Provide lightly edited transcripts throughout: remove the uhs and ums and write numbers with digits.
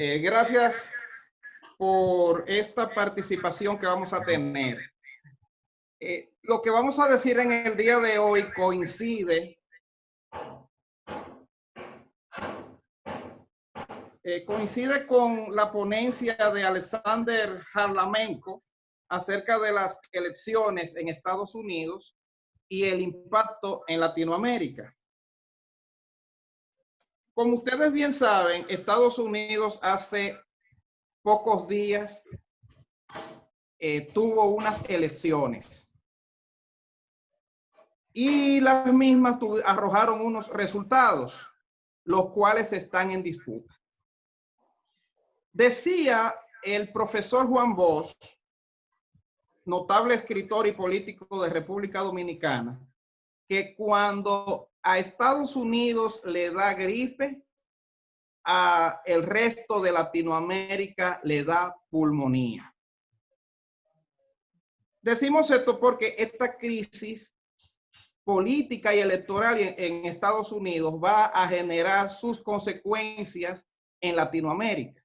Gracias por esta participación que vamos a tener. Lo que vamos a decir en el día de hoy coincide con la ponencia de Alexander Harlamenko acerca de las elecciones en Estados Unidos y el impacto en Latinoamérica. Como ustedes bien saben, Estados Unidos hace pocos días tuvo unas elecciones y las mismas arrojaron unos resultados, los cuales están en disputa. Decía el profesor Juan Bosch, notable escritor y político de República Dominicana, que cuando a Estados Unidos le da gripe, a el resto de Latinoamérica le da pulmonía. Decimos esto porque esta crisis política y electoral en Estados Unidos va a generar sus consecuencias en Latinoamérica.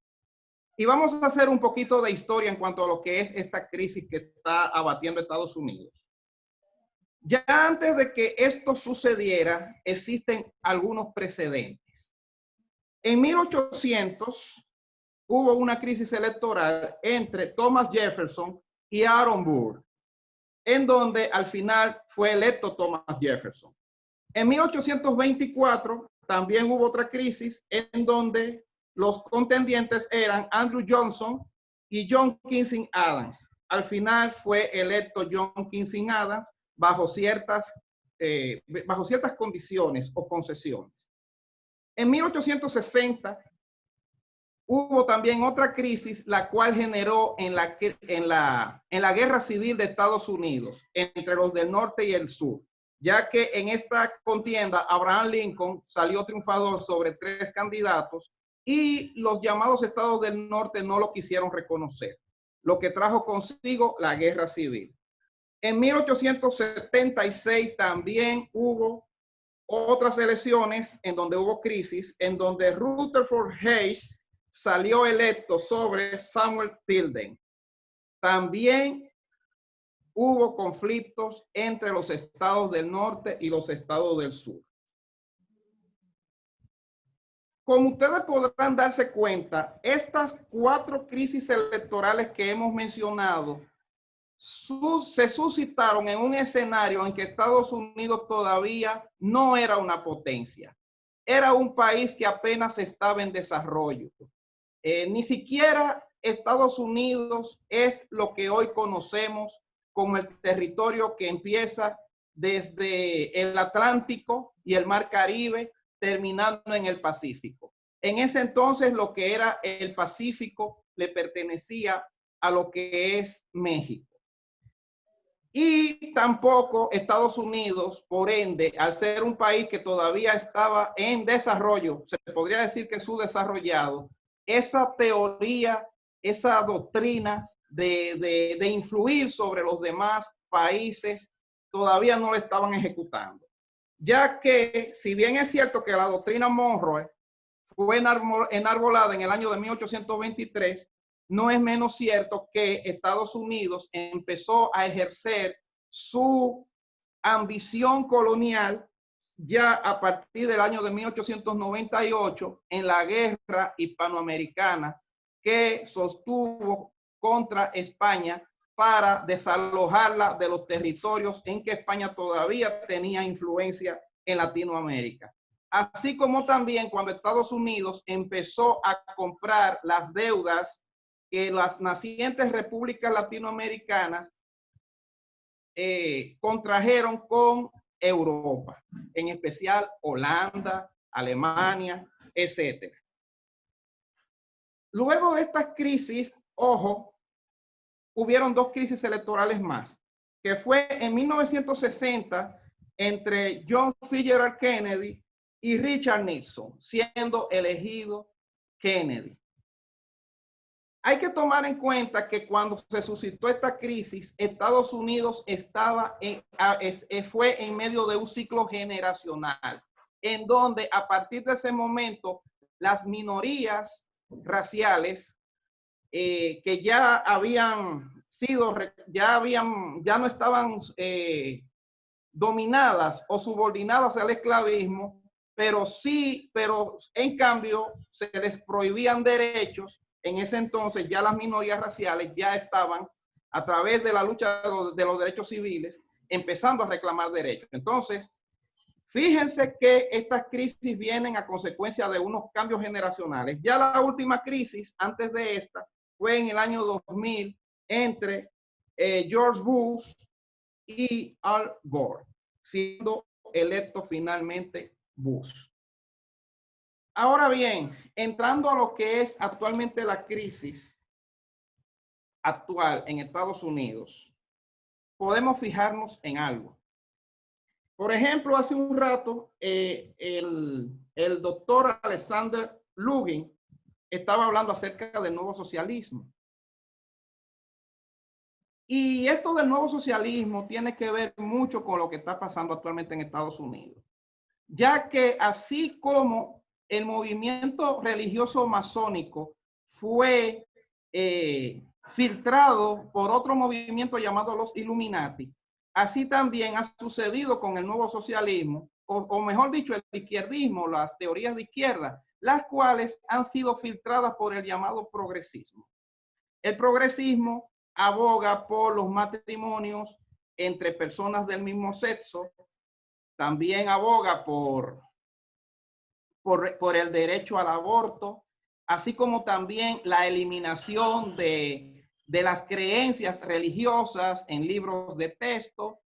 Y vamos a hacer un poquito de historia en cuanto a lo que es esta crisis que está abatiendo Estados Unidos. Ya antes de que esto sucediera, existen algunos precedentes. En 1800 hubo una crisis electoral entre Thomas Jefferson y Aaron Burr, en donde al final fue electo Thomas Jefferson. En 1824 también hubo otra crisis en donde los contendientes eran Andrew Johnson y John Quincy Adams. Al final fue electo John Quincy Adams bajo ciertas condiciones o concesiones. En 1860 hubo también otra crisis, la cual generó en la guerra civil de Estados Unidos entre los del norte y el sur, ya que en esta contienda Abraham Lincoln salió triunfador sobre 3 candidatos y los llamados estados del norte no lo quisieron reconocer, lo que trajo consigo la guerra civil. En 1876 también hubo otras elecciones en donde hubo crisis, en donde Rutherford Hayes salió electo sobre Samuel Tilden. También hubo conflictos entre los estados del norte y los estados del sur. Como ustedes podrán darse cuenta, estas 4 crisis electorales que hemos mencionado se suscitaron en un escenario en que Estados Unidos todavía no era una potencia. Era un país que apenas estaba en desarrollo. Ni siquiera Estados Unidos es lo que hoy conocemos como el territorio que empieza desde el Atlántico y el Mar Caribe, terminando en el Pacífico. En ese entonces, lo que era el Pacífico le pertenecía a lo que es México. Y tampoco Estados Unidos, por ende, al ser un país que todavía estaba en desarrollo, se podría decir que subdesarrollado, esa teoría, esa doctrina de influir sobre los demás países todavía no lo estaban ejecutando. Ya que, si bien es cierto que la doctrina Monroe fue enarbolada en el año de 1823, no es menos cierto que Estados Unidos empezó a ejercer su ambición colonial ya a partir del año de 1898 en la guerra hispanoamericana que sostuvo contra España para desalojarla de los territorios en que España todavía tenía influencia en Latinoamérica. Así como también cuando Estados Unidos empezó a comprar las deudas que las nacientes repúblicas latinoamericanas contrajeron con Europa, en especial Holanda, Alemania, etc. Luego de estas crisis, ojo, hubieron 2 crisis electorales más, que fue en 1960 entre John Fitzgerald Kennedy y Richard Nixon, siendo elegido Kennedy. Hay que tomar en cuenta que cuando se suscitó esta crisis, Estados Unidos fue en medio de un ciclo generacional, en donde a partir de ese momento las minorías raciales que ya habían sido, ya no estaban dominadas o subordinadas al esclavismo, pero en cambio se les prohibían derechos. En ese entonces ya las minorías raciales ya estaban, a través de la lucha de los derechos civiles, empezando a reclamar derechos. Entonces, fíjense que estas crisis vienen a consecuencia de unos cambios generacionales. Ya la última crisis, antes de esta, fue en el año 2000 entre George Bush y Al Gore, siendo electo finalmente Bush. Ahora bien, entrando a lo que es actualmente la crisis actual en Estados Unidos, podemos fijarnos en algo. Por ejemplo, hace un rato, el doctor Alexander Lugin estaba hablando acerca del nuevo socialismo. Y esto del nuevo socialismo tiene que ver mucho con lo que está pasando actualmente en Estados Unidos, ya que así como el movimiento religioso masónico fue filtrado por otro movimiento llamado los Illuminati, así también ha sucedido con el nuevo socialismo, o mejor dicho, el izquierdismo, las teorías de izquierda, las cuales han sido filtradas por el llamado progresismo. El progresismo aboga por los matrimonios entre personas del mismo sexo, también aboga por el derecho al aborto, así como también la eliminación de las creencias religiosas en libros de texto,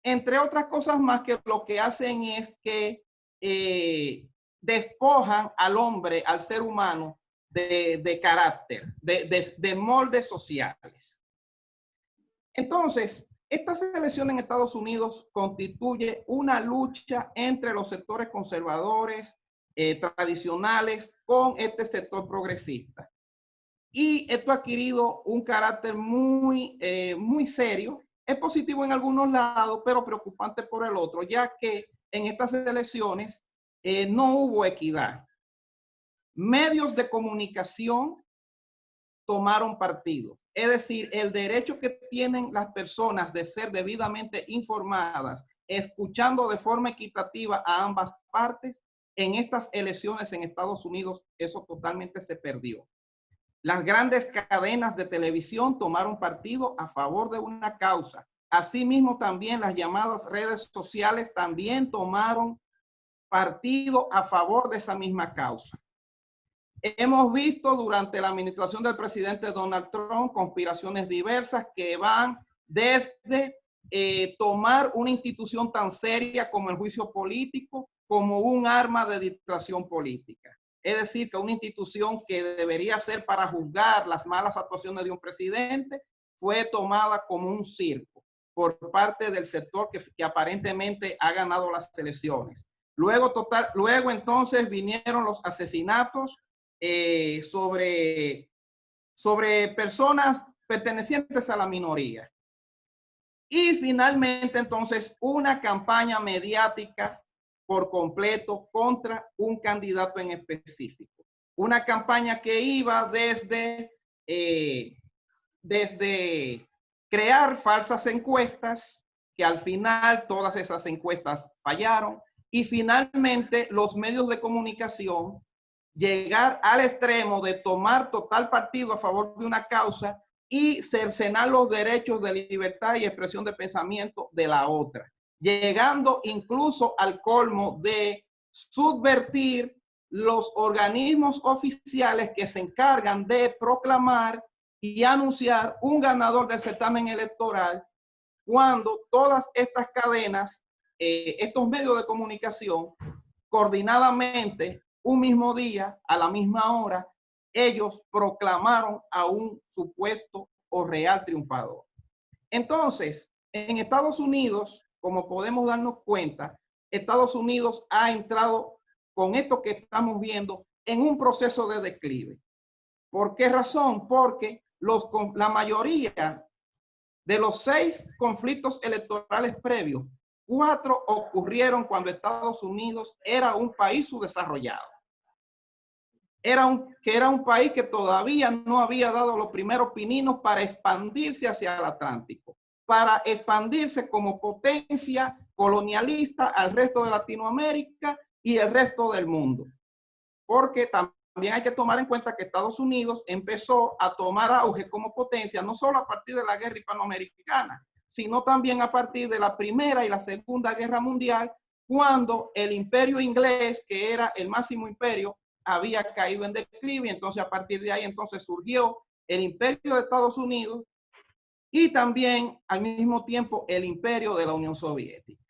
entre otras cosas más, que lo que hacen es que despojan al hombre, al ser humano, de carácter, de moldes sociales. Entonces, esta selección en Estados Unidos constituye una lucha entre los sectores conservadores, tradicionales, con este sector progresista. Y esto ha adquirido un carácter muy serio. Es positivo en algunos lados, pero preocupante por el otro, ya que en estas elecciones no hubo equidad. Medios de comunicación tomaron partido. Es decir, el derecho que tienen las personas de ser debidamente informadas, escuchando de forma equitativa a ambas partes, en estas elecciones en Estados Unidos, eso totalmente se perdió. Las grandes cadenas de televisión tomaron partido a favor de una causa. Asimismo, también las llamadas redes sociales también tomaron partido a favor de esa misma causa. Hemos visto durante la administración del presidente Donald Trump conspiraciones diversas que van desde tomar una institución tan seria como el juicio político como un arma de distracción política. Es decir, que una institución que debería ser para juzgar las malas actuaciones de un presidente fue tomada como un circo por parte del sector que aparentemente ha ganado las elecciones. Luego entonces vinieron los asesinatos sobre personas pertenecientes a la minoría. Y finalmente entonces una campaña mediática por completo contra un candidato en específico. Una campaña que iba desde crear falsas encuestas, que al final todas esas encuestas fallaron, y finalmente los medios de comunicación llegar al extremo de tomar total partido a favor de una causa y cercenar los derechos de libertad y expresión de pensamiento de la otra, llegando incluso al colmo de subvertir los organismos oficiales que se encargan de proclamar y anunciar un ganador del certamen electoral, cuando todas estas cadenas, estos medios de comunicación, coordinadamente, un mismo día, a la misma hora, ellos proclamaron a un supuesto o real triunfador. Entonces, en Estados Unidos, como podemos darnos cuenta, Estados Unidos ha entrado con esto que estamos viendo en un proceso de declive. ¿Por qué razón? Porque la mayoría de los 6 conflictos electorales previos, 4 ocurrieron cuando Estados Unidos era un país subdesarrollado. que era un país que todavía no había dado los primeros pininos para expandirse hacia el Atlántico, para expandirse como potencia colonialista al resto de Latinoamérica y el resto del mundo. Porque también hay que tomar en cuenta que Estados Unidos empezó a tomar auge como potencia, no solo a partir de la guerra hispanoamericana, sino también a partir de la Primera y la Segunda Guerra Mundial, cuando el imperio inglés, que era el máximo imperio, había caído en declive. Entonces, a partir de ahí, entonces surgió el imperio de Estados Unidos y también, al mismo tiempo, el imperio de la Unión Soviética.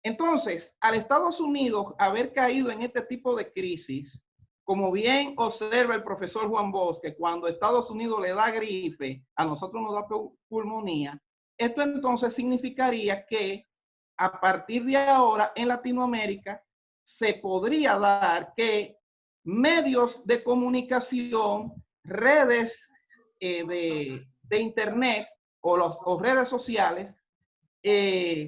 Entonces, al Estados Unidos haber caído en este tipo de crisis, como bien observa el profesor Juan Bosch, que cuando Estados Unidos le da gripe, a nosotros nos da pulmonía, esto entonces significaría que a partir de ahora en Latinoamérica se podría dar que medios de comunicación, redes de internet o redes sociales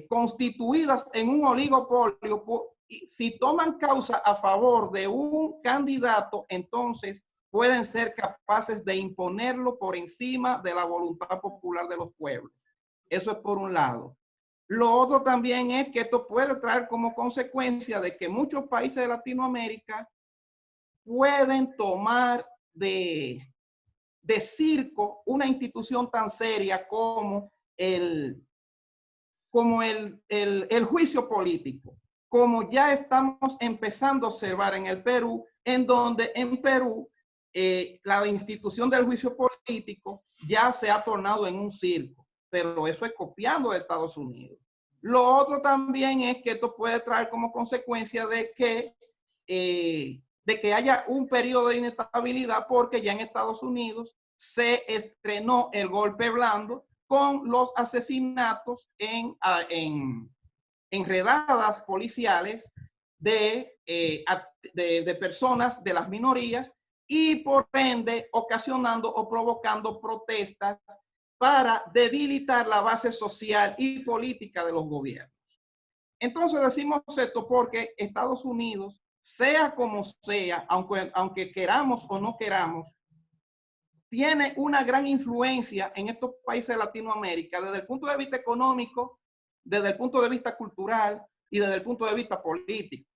constituidas en un oligopolio, si toman causa a favor de un candidato, entonces pueden ser capaces de imponerlo por encima de la voluntad popular de los pueblos. Eso es por un lado. Lo otro también es que esto puede traer como consecuencia de que muchos países de Latinoamérica pueden tomar de circo una institución tan seria como el juicio político, como ya estamos empezando a observar en el Perú, en donde en Perú la institución del juicio político ya se ha tornado en un circo, pero eso es copiando de Estados Unidos. Lo otro también es que esto puede traer como consecuencia de que haya un periodo de inestabilidad, porque ya en Estados Unidos se estrenó el golpe blando con los asesinatos en redadas policiales de personas de las minorías y por ende ocasionando o provocando protestas para debilitar la base social y política de los gobiernos. Entonces decimos esto porque Estados Unidos, sea como sea, aunque queramos o no queramos, tiene una gran influencia en estos países de Latinoamérica desde el punto de vista económico, desde el punto de vista cultural y desde el punto de vista político.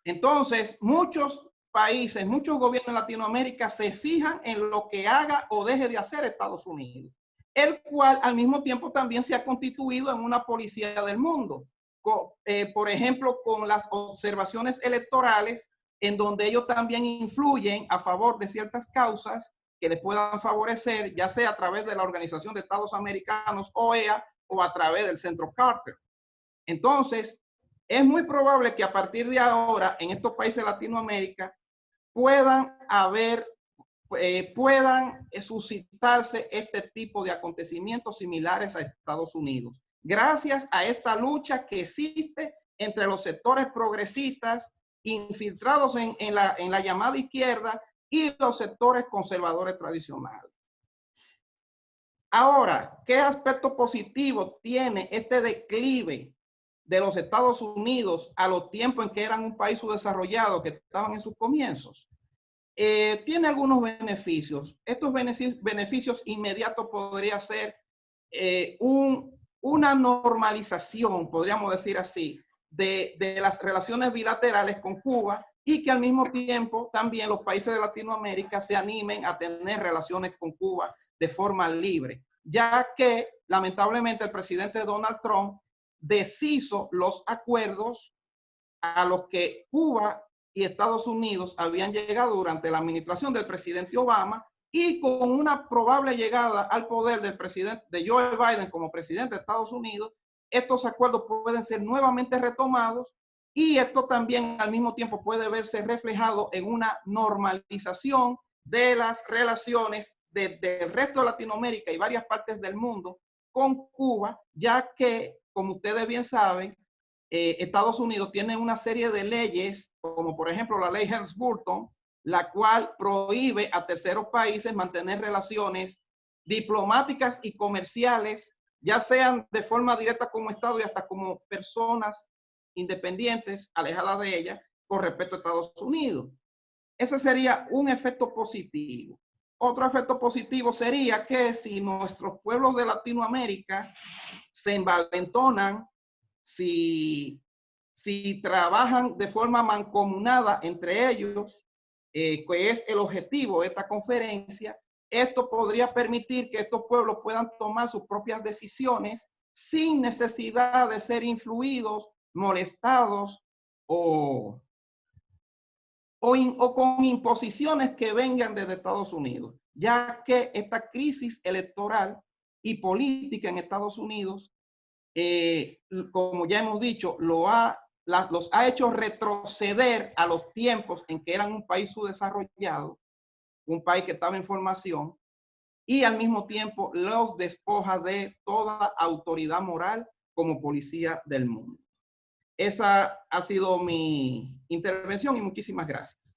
Entonces, muchos países, muchos gobiernos en Latinoamérica se fijan en lo que haga o deje de hacer Estados Unidos, el cual al mismo tiempo también se ha constituido en una policía del mundo. Por ejemplo, con las observaciones electorales, en donde ellos también influyen a favor de ciertas causas que les puedan favorecer, ya sea a través de la Organización de Estados Americanos, OEA, o a través del Centro Carter. Entonces, es muy probable que a partir de ahora, en estos países de Latinoamérica, puedan suscitarse este tipo de acontecimientos similares a Estados Unidos, gracias a esta lucha que existe entre los sectores progresistas infiltrados en la llamada izquierda y los sectores conservadores tradicionales. Ahora, ¿qué aspecto positivo tiene este declive de los Estados Unidos a los tiempos en que eran un país subdesarrollado, que estaban en sus comienzos? Tiene algunos beneficios. Estos beneficios inmediatos podría ser una normalización, podríamos decir así, de las relaciones bilaterales con Cuba, y que al mismo tiempo también los países de Latinoamérica se animen a tener relaciones con Cuba de forma libre, ya que lamentablemente el presidente Donald Trump deshizo los acuerdos a los que Cuba y Estados Unidos habían llegado durante la administración del presidente Obama, y con una probable llegada al poder de Joe Biden como presidente de Estados Unidos, estos acuerdos pueden ser nuevamente retomados, y esto también al mismo tiempo puede verse reflejado en una normalización de las relaciones del resto de Latinoamérica y varias partes del mundo con Cuba, ya que, como ustedes bien saben, Estados Unidos tiene una serie de leyes, como por ejemplo la ley Helms-Burton, la cual prohíbe a terceros países mantener relaciones diplomáticas y comerciales, ya sean de forma directa como Estado y hasta como personas independientes, alejadas de ella, con respecto a Estados Unidos. Ese sería un efecto positivo. Otro efecto positivo sería que si nuestros pueblos de Latinoamérica se envalentonan, si trabajan de forma mancomunada entre ellos, que es el objetivo de esta conferencia, esto podría permitir que estos pueblos puedan tomar sus propias decisiones sin necesidad de ser influidos, molestados o con imposiciones que vengan desde Estados Unidos, ya que esta crisis electoral y política en Estados Unidos, como ya hemos dicho, los ha hecho retroceder a los tiempos en que eran un país subdesarrollado, un país que estaba en formación, y al mismo tiempo los despoja de toda autoridad moral como policía del mundo. Esa ha sido mi intervención y muchísimas gracias.